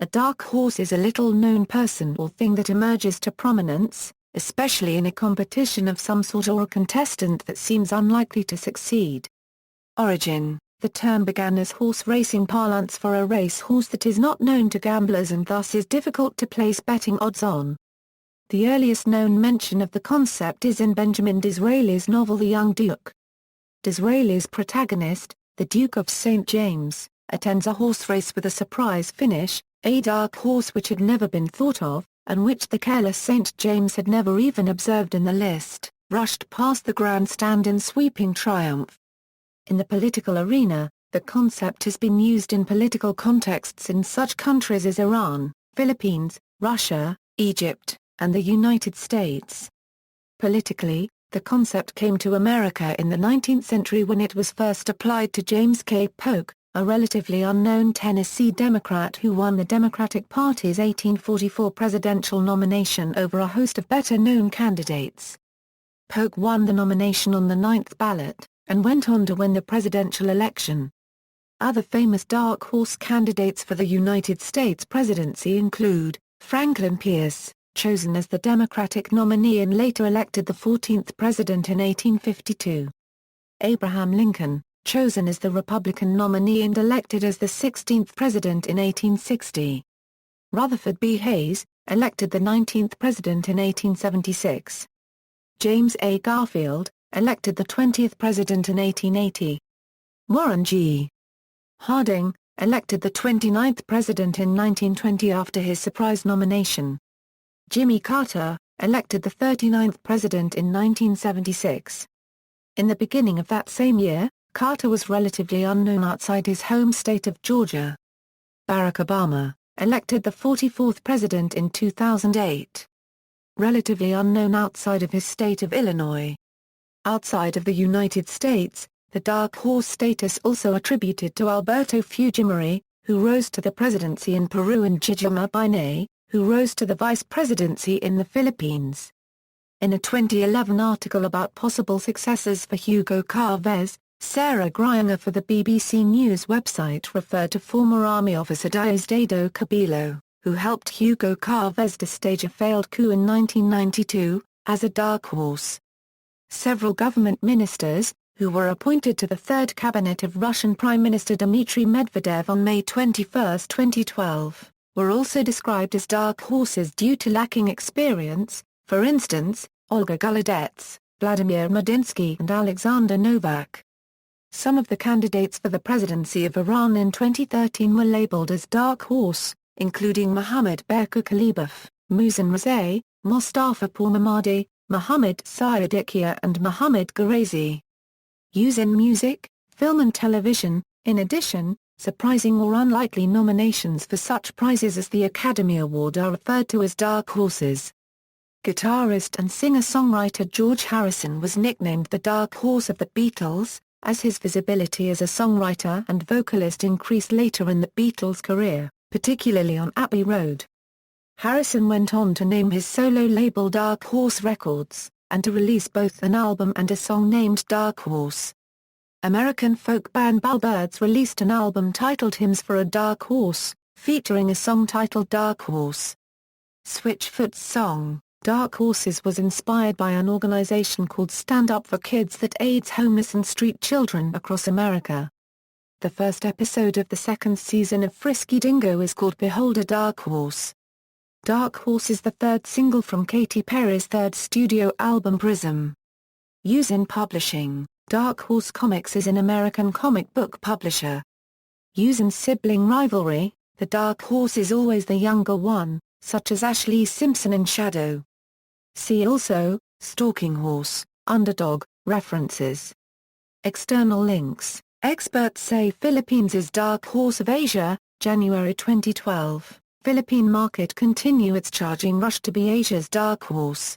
A dark horse is a little-known person or thing that emerges to prominence, especially in a competition of some sort or a contestant that seems unlikely to succeed. Origin: the term began as horse racing parlance for a race horse that is not known to gamblers and thus is difficult to place betting odds on. The earliest known mention of the concept is in Benjamin Disraeli's novel The Young Duke. Disraeli's protagonist, the Duke of St. James, attends a horse race with a surprise finish, a dark horse which had never been thought of, and which the careless St. James had never even observed in the list, rushed past the grandstand in sweeping triumph. In the political arena, the concept has been used in political contexts in such countries as Iran, Philippines, Russia, Egypt, and the United States. Politically, the concept came to America in the 19th century when it was first applied to James K. Polk, a relatively unknown Tennessee Democrat who won the Democratic Party's 1844 presidential nomination over a host of better-known candidates. Polk won the nomination on the 9th ballot, and went on to win the presidential election. Other famous dark horse candidates for the United States presidency include Franklin Pierce, chosen as the Democratic nominee and later elected the 14th president in 1852. Abraham Lincoln, chosen as the Republican nominee and elected as the 16th president in 1860. Rutherford B. Hayes, elected the 19th president in 1876. James A. Garfield, elected the 20th president in 1880. Warren G. Harding, elected the 29th president in 1920 after his surprise nomination. Jimmy Carter, elected the 39th president in 1976. In the beginning of that same year, Carter was relatively unknown outside his home state of Georgia. Barack Obama, elected the 44th president in 2008. Relatively unknown outside of his state of Illinois. Outside of the United States, the dark horse status also attributed to Alberto Fujimori, who rose to the presidency in Peru, and Guillermo Binay, who rose to the vice presidency in the Philippines. In a 2011 article about possible successors for Hugo Chavez, Sarah Gryinger for the BBC News website referred to former army officer Diosdado Cabello, who helped Hugo Chavez to stage a failed coup in 1992, as a dark horse. Several government ministers, who were appointed to the third cabinet of Russian Prime Minister Dmitry Medvedev on May 21, 2012, were also described as dark horses due to lacking experience, for instance, Olga Golodets, Vladimir Medinsky and Alexander Novak. Some of the candidates for the presidency of Iran in 2013 were labeled as dark horse, including Mohammad Baquer Kalibaf, Mohsen Rezai, Mostafa Pourmamadi, Mohammad Sayedikia and Mohammad Garazi. Use in music, film and television. In addition, surprising or unlikely nominations for such prizes as the Academy Award are referred to as dark horses. Guitarist and singer-songwriter George Harrison was nicknamed the Dark Horse of the Beatles, as his visibility as a songwriter and vocalist increased later in the Beatles' career, particularly on Abbey Road. Harrison went on to name his solo label Dark Horse Records, and to release both an album and a song named Dark Horse. American folk band Bellbirds released an album titled Hymns for a Dark Horse, featuring a song titled Dark Horse. Switchfoot's song, Dark Horses, was inspired by an organization called Stand Up for Kids that aids homeless and street children across America. The first episode of the second season of Frisky Dingo is called Behold a Dark Horse. Dark Horse is the third single from Katy Perry's third studio album Prism. Use in publishing. Dark Horse Comics is an American comic book publisher. Use in sibling rivalry. The dark horse is always the younger one, such as Ashlee Simpson in Shadow. See also, Stalking Horse, Underdog, references. External links. Experts say Philippines is Dark Horse of Asia, January 2012. Philippine market continue its charging rush to be Asia's dark horse.